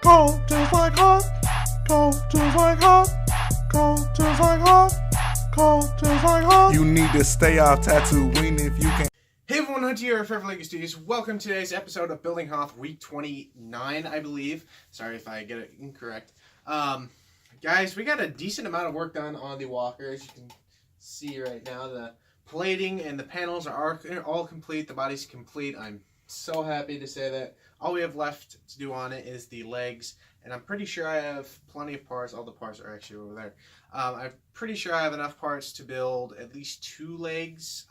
Cold just like Hoth. Cold just like Hoth. Cold just like Hoth. Cold just like Hoth. You need to stay off Tatooine if you can. Hey everyone, Hunt here at Forever Lego Studios. Welcome to today's episode of Building Hoth, week 29, I believe. Sorry if I get it incorrect. Guys, we got a decent amount of work done on the walker. As you can see right now, the plating and the panels are all complete. The body's complete. I'm so happy to say that. All we have left to do on it is the legs, and I'm pretty sure I have plenty of parts. All the parts are actually over there. I'm pretty sure I have enough parts to build at least 2 legs.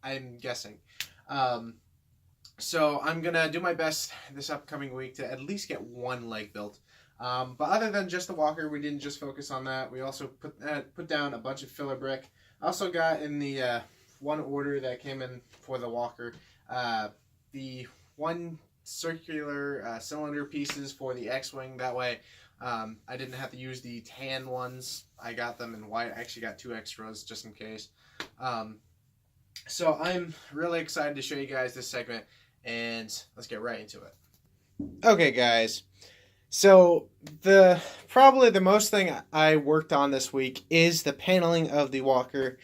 I'm guessing. So I'm gonna do my best this upcoming week to at least get 1 leg built. But other than just the walker, we didn't just focus on that. We also put down a bunch of filler brick. I also got in the one order that came in for the walker, the 1 circular cylinder pieces for the X-Wing. That way I didn't have to use the tan ones. I got them in white. I actually got 2 extras just in case. So I'm really excited to show you guys this segment, and let's get right into it. Okay, guys. So probably the most thing I worked on this week is the paneling of the walker.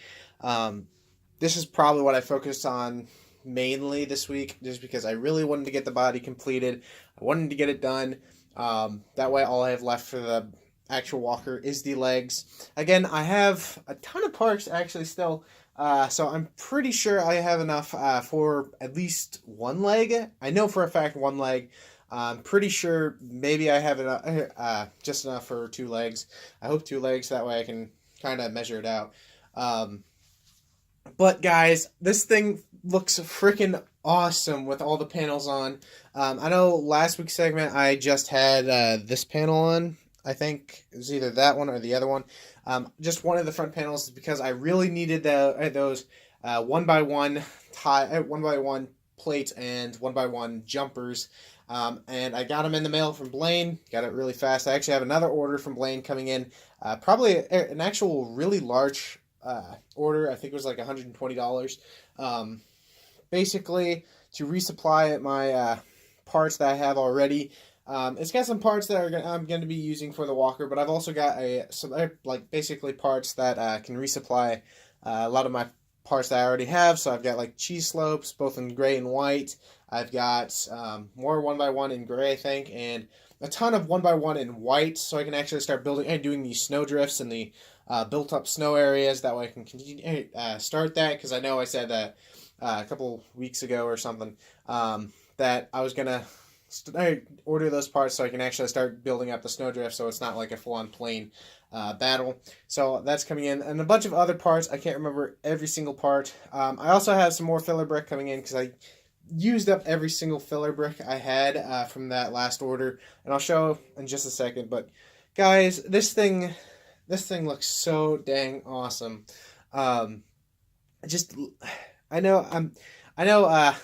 This is probably what I focused on mainly this week, just because I really wanted to get the body completed. I wanted to get it done. That way all I have left for the actual walker is the legs. Again, I have a ton of parts actually still. So I'm pretty sure I have enough for at least 1 leg. I know for a fact 1 leg. I'm pretty sure maybe I have enough, just enough for 2 legs. I hope 2 legs, that way I can kind of measure it out. But guys, this thing looks freaking awesome with all the panels on. I know last week's segment I just had this panel on. I think it was either that one or the other one. Just one of the front panels, because I really needed those 1x1 1x1 plates and 1x1 jumpers. And I got them in the mail from Blaine. Got it really fast. I actually have another order from Blaine coming in. Probably an actual really large order. I think it was like $120. Basically, to resupply my parts that I have already. It's got some parts that I'm going to be using for the walker, but I've also got some basically parts that can resupply a lot of my parts that I already have. So I've got like cheese slopes, both in gray and white. I've got more 1x1 in gray, I think, and a ton of 1x1 in white, so I can actually start building and doing these snow drifts in the built-up snow areas. That way I can continue start that, because I know I said that a couple weeks ago or something that I was gonna order those parts so I can actually start building up the snowdrift, so it's not like a full-on plane battle. So that's coming in, and a bunch of other parts. I can't remember every single part. I also have some more filler brick coming in, because I used up every single filler brick I had from that last order, and I'll show in just a second. But guys, this thing looks so dang awesome. I know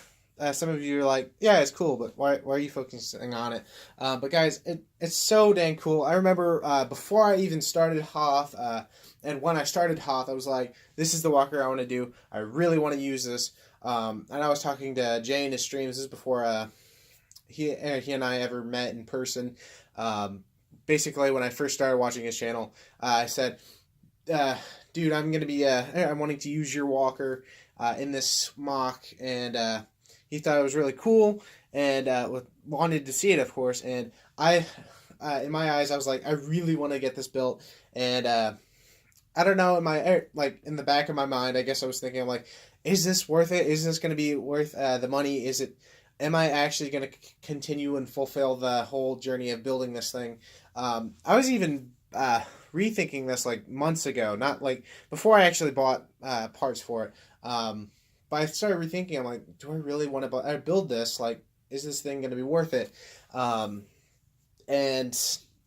some of you are like, yeah, it's cool, but why are you focusing on it? But guys, it's so dang cool. I remember before I even started Hoth, and when I started Hoth, I was like, this is the walker I want to do. I really want to use this. And I was talking to Jay in his streams. This is before he and I ever met in person. Basically, when I first started watching his channel, I said, dude, I'm wanting to use your walker in this mock, and he thought it was really cool, and wanted to see it, of course. And in my eyes, I was like, I really want to get this built. And I don't know, in the back of my mind, I guess I was thinking, like, is this worth it? Is this going to be worth the money? Am I actually going to continue and fulfill the whole journey of building this thing? I was even rethinking this like months ago, not like before I actually bought parts for it. But I started rethinking. I'm like, do I really want to build this? Like, is this thing going to be worth it? And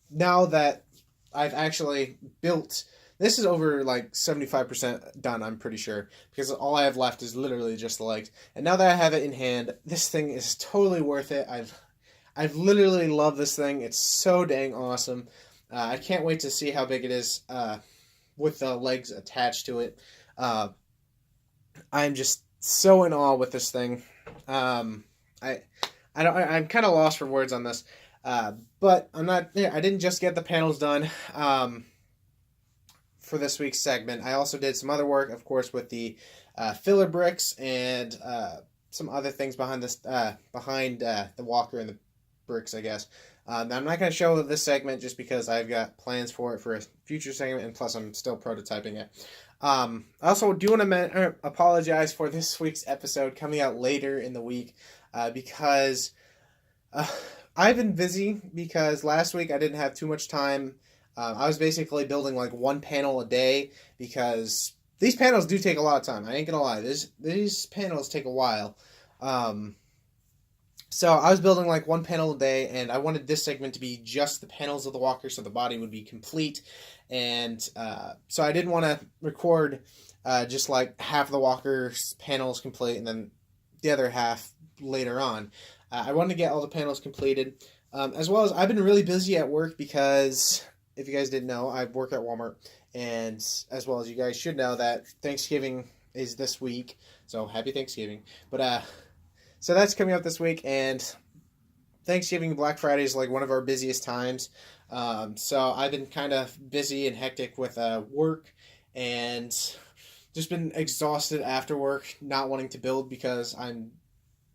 now that I've actually built, this is over like 75% done, I'm pretty sure, because all I have left is literally just the legs. And now that I have it in hand, this thing is totally worth it. I've literally loved this thing. It's so dang awesome. I can't wait to see how big it is with the legs attached to it. I'm just so in awe with this thing. I'm kind of lost for words on this. But I didn't just get the panels done for this week's segment. I also did some other work, of course, with the filler bricks and some other things behind the walker and the bricks, I guess. I'm not going to show this segment just because I've got plans for it for a future segment, and plus I'm still prototyping it. I also do want to apologize for this week's episode coming out later in the week because I've been busy because last week I didn't have too much time. I was basically building like one panel a day because these panels do take a lot of time. I ain't gonna lie. These panels take a while. So I was building like one panel a day, and I wanted this segment to be just the panels of the walker, so the body would be complete. And so I didn't want to record just like half the walker's panels complete, and then the other half later on. I wanted to get all the panels completed, as well as I've been really busy at work because, if you guys didn't know, I work at Walmart, and as well as you guys should know that Thanksgiving is this week, so happy Thanksgiving. But so that's coming up this week, and Thanksgiving and Black Friday is like one of our busiest times. So I've been kind of busy and hectic with work, and just been exhausted after work, not wanting to build because I'm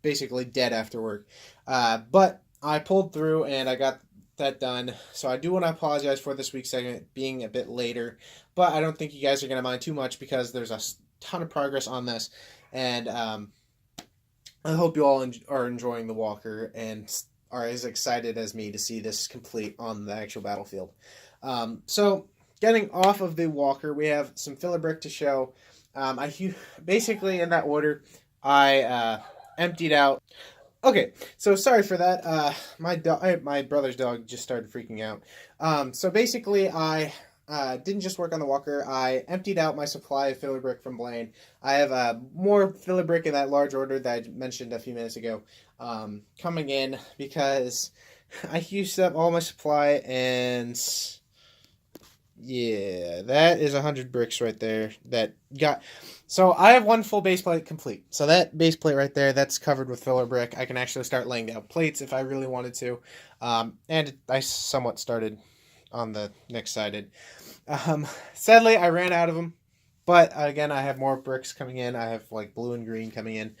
basically dead after work. But I pulled through and I got that done. So I do want to apologize for this week's segment being a bit later, but I don't think you guys are going to mind too much because there's a ton of progress on this, and I hope you all are enjoying the walker and are as excited as me to see this complete on the actual battlefield. So getting off of the walker, we have some filler brick to show. Basically in that order, I emptied out. Okay, so sorry for that. My brother's dog just started freaking out. So basically, I didn't just work on the walker. I emptied out my supply of filler brick from Blaine. I have more filler brick in that large order that I mentioned a few minutes ago coming in because I used up all my supply, and yeah, that is 100 bricks right there. So I have one full base plate complete. So that base plate right there, that's covered with filler brick. I can actually start laying down plates if I really wanted to. And I somewhat started on the next sided. Sadly, I ran out of them. But again, I have more bricks coming in. I have like blue and green coming in.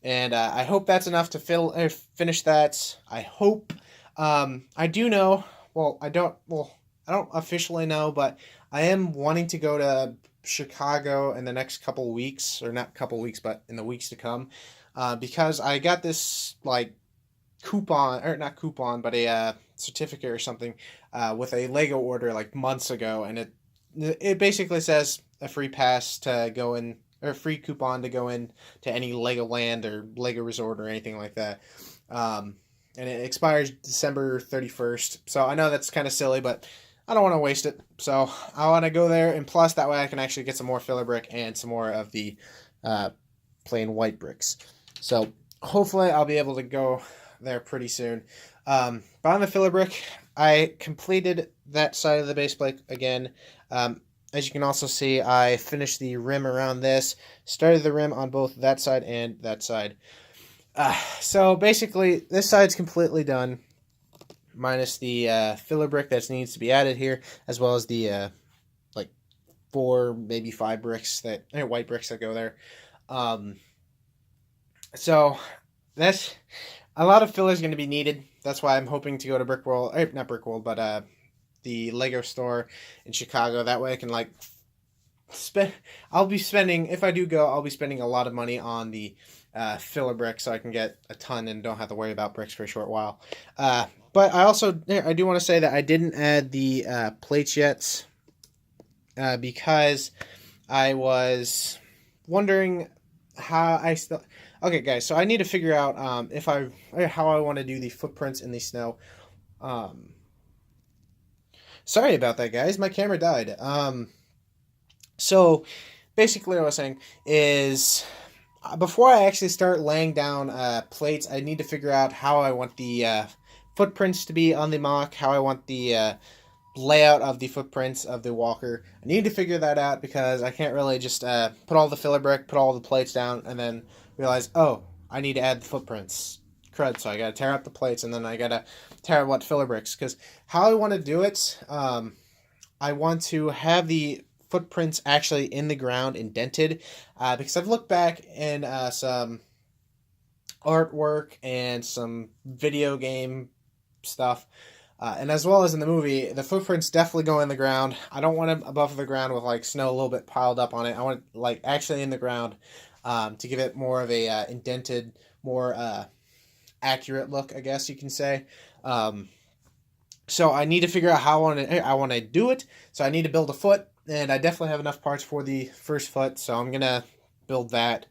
And I hope that's enough to finish that. I hope. I do know. I don't officially know, but I am wanting to go to Chicago in the next couple weeks, or not couple weeks, but in the weeks to come, because I got this like coupon, or not coupon, but a certificate or something with a Lego order like months ago, and it basically says a free pass to go in, or a free coupon to go in to any Legoland or Lego Resort or anything like that. And it expires December 31st. So I know that's kind of silly, but I don't want to waste it. So I want to go there, and plus that way I can actually get some more filler brick and some more of the plain white bricks. So hopefully I'll be able to go there pretty soon. But on the filler brick, I completed that side of the base plate again. As you can also see, I finished the rim around this, started the rim on both that side and that side. So basically, this side's completely done, minus the filler brick that needs to be added here, as well as the like 4, maybe 5 bricks white bricks that go there. So that's a lot of filler is going to be needed. That's why I'm hoping to go to Brick World, not Brick World, but the Lego store in Chicago. That way I can like I'll be spending, if I do go, I'll be spending a lot of money on the filler brick so I can get a ton and don't have to worry about bricks for a short while. But I do want to say that I didn't add the plates yet because I was wondering how okay, guys, so I need to figure out how I want to do the footprints in the snow. Sorry about that, guys. My camera died. So basically what I was saying is, before I actually start laying down plates, I need to figure out how I want the footprints to be on the mock, how I want the layout of the footprints of the walker. I need to figure that out because I can't really just put all the filler brick, put all the plates down, and then realize, oh, I need to add the footprints. crud. So I gotta tear out the plates, and then I gotta tear out what filler bricks. Because how I want to do it, I want to have the footprints actually in the ground indented, because I've looked back in some artwork and some video game stuff, and as well as in the movie, the footprints definitely go in the ground. I don't want them above the ground with like snow a little bit piled up on it. I want it like actually in the ground, to give it more of a indented, more accurate look, I guess you can say. So I need to figure out how I want to do it. So I need to build a foot, and I definitely have enough parts for the first foot. So I'm gonna build that.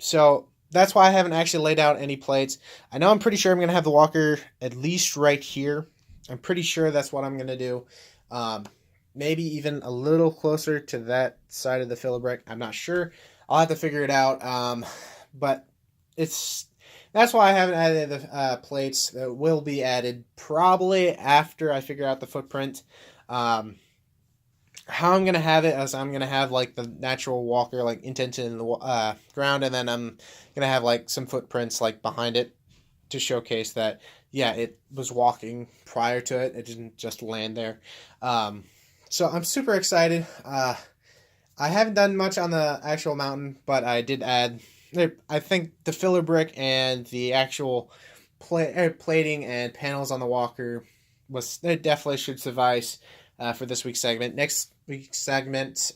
So that's why I haven't actually laid out any plates. I know I'm pretty sure I'm going to have the walker at least right here. I'm pretty sure that's what I'm going to do. Maybe even a little closer to that side of the filler brick. I'm not sure. I'll have to figure it out. But that's why I haven't added the plates. That will be added probably after I figure out the footprint. How I'm going to have it is I'm going to have like the natural walker like indented in the ground, and then I'm going to have like some footprints like behind it to showcase that, yeah, it was walking prior to it. It didn't just land there. So I'm super excited. I haven't done much on the actual mountain, but I did add, I think the filler brick and the actual plating and panels on the walker it definitely should suffice for this week's segment. Next week's segment,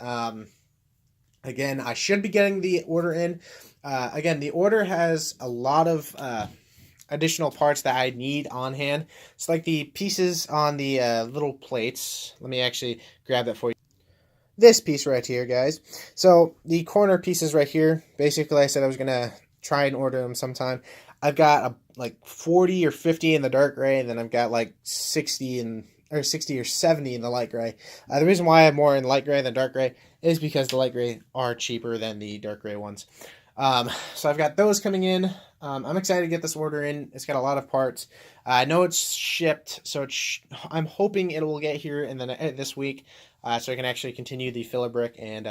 again, I should be getting the order in. Again, the order has a lot of additional parts that I need on hand. It's like the pieces on the little plates. Let me actually grab that for you. This piece right here, guys. So the corner pieces right here, basically I said I was going to try and order them sometime. I've got like 40 or 50 in the dark gray, and then I've got like 60 or 70 in the light gray. The reason why I have more in light gray than dark gray is because the light gray are cheaper than the dark gray ones. So I've got those coming in. I'm excited to get this order in. It's got a lot of parts. I know it's shipped, so I'm hoping it will get here in this week, so I can actually continue the filler brick and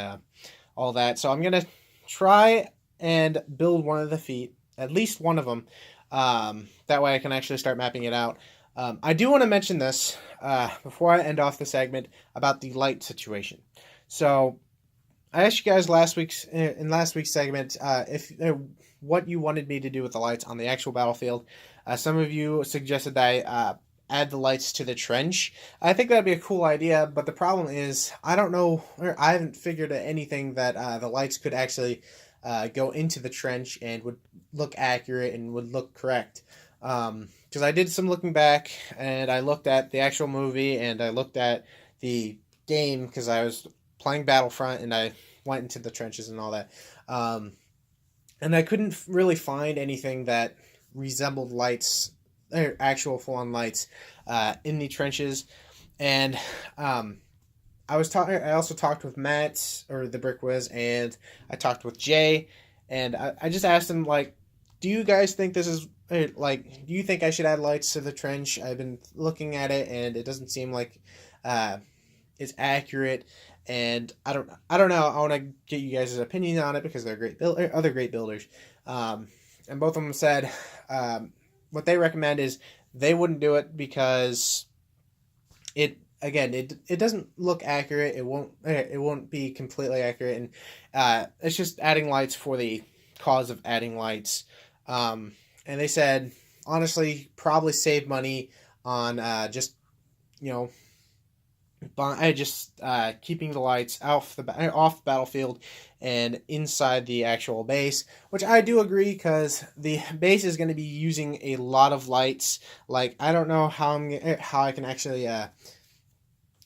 all that. So I'm gonna try and build one of the feet, at least one of them. That way I can actually start mapping it out. I do want to mention this before I end off the segment about the light situation. So I asked you guys in last week's segment if what you wanted me to do with the lights on the actual battlefield. Some of you suggested that I add the lights to the trench. I think that'd be a cool idea, but the problem is I don't know, or I haven't figured out anything that the lights could actually go into the trench and would look accurate and would look correct. Because I did some looking back, and I looked at the actual movie, and I looked at the game because I was playing Battlefront, and I went into the trenches and all that. And I couldn't really find anything that resembled lights, or actual full-on lights, in the trenches. And I also talked with Matt, or the Brick Wiz, and I talked with Jay, and I just asked him, like, do you guys think this is, like, do you think I should add lights to the trench? I've been looking at it, and it doesn't seem like it's accurate, and I don't know. I want to get you guys' opinion on it because they're other great builders. And both of them said what they recommend is they wouldn't do it because it doesn't look accurate. It won't be completely accurate, and it's just adding lights for the cause of adding lights. And they said, honestly, probably save money on just keeping the lights off the battlefield and inside the actual base, which I do agree, because the base is going to be using a lot of lights. Like, I don't know how I can actually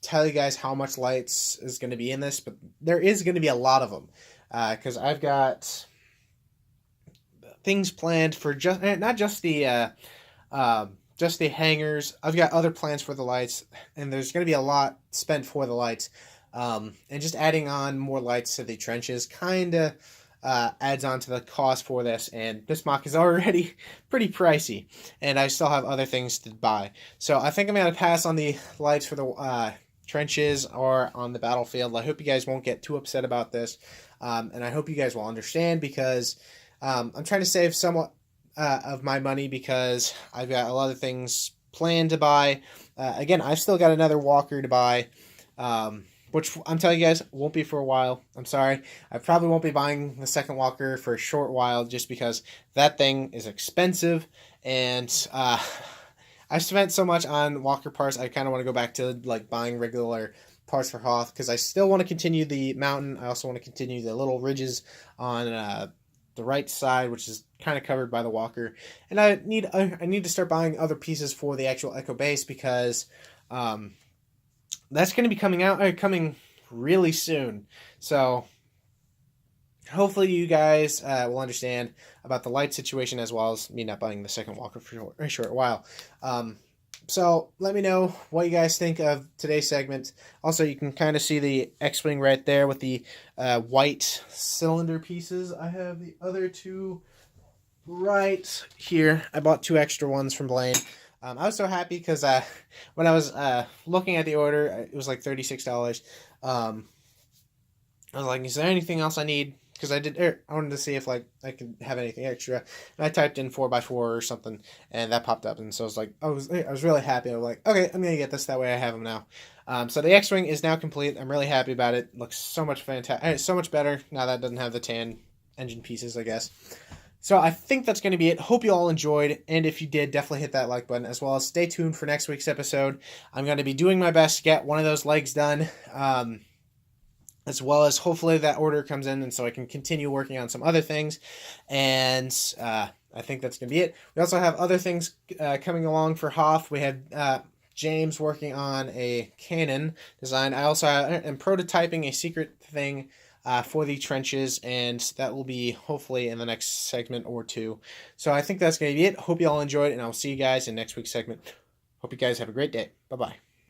tell you guys how much lights is going to be in this, but there is going to be a lot of them, because I've got things planned for not just the hangers. I've got other plans for the lights, and there's going to be a lot spent for the lights. And just adding on more lights to the trenches kind of adds on to the cost for this, and this mock is already pretty pricey, and I still have other things to buy. So I think I'm going to pass on the lights for the trenches or on the battlefield. I hope you guys won't get too upset about this, and I hope you guys will understand, because I'm trying to save somewhat of my money because I've got a lot of things planned to buy. Again, I've still got another walker to buy, which I'm telling you guys won't be for a while. I'm sorry. I probably won't be buying the second walker for a short while just because that thing is expensive, and I spent so much on walker parts. I kind of want to go back to like buying regular parts for Hoth because I still want to continue the mountain. I also want to continue the little ridges on the right side, which is kind of covered by the walker. And I need to start buying other pieces for the actual Echo base because that's going to be coming really soon. So hopefully you guys will understand about the light situation as well as me not buying the second walker for a short while. So let me know what you guys think of today's segment. Also, you can kind of see the X-Wing right there with the white cylinder pieces. I have the other two right here. I bought 2 extra ones from Blaine. I was so happy because when I was looking at the order, it was like $36. I was like, is there anything else I need? Because I wanted to see if like I could have anything extra, and I typed in 4x4 or something, and that popped up, and so I was like, I was really happy. I was like, okay, I'm gonna get this. That way, I have them now. So the X-Wing is now complete. I'm really happy about it. Looks so much fantastic, so much better now that it doesn't have the tan engine pieces, I guess. So I think that's going to be it. Hope you all enjoyed, and if you did, definitely hit that like button, as well as stay tuned for next week's episode. I'm going to be doing my best to get one of those legs done. As well as hopefully that order comes in and so I can continue working on some other things. And I think that's going to be it. We also have other things coming along for Hoth. We have James working on a cannon design. I also am prototyping a secret thing for the trenches, and that will be hopefully in the next segment or two. So I think that's going to be it. Hope you all enjoyed, and I'll see you guys in next week's segment. Hope you guys have a great day. Bye-bye.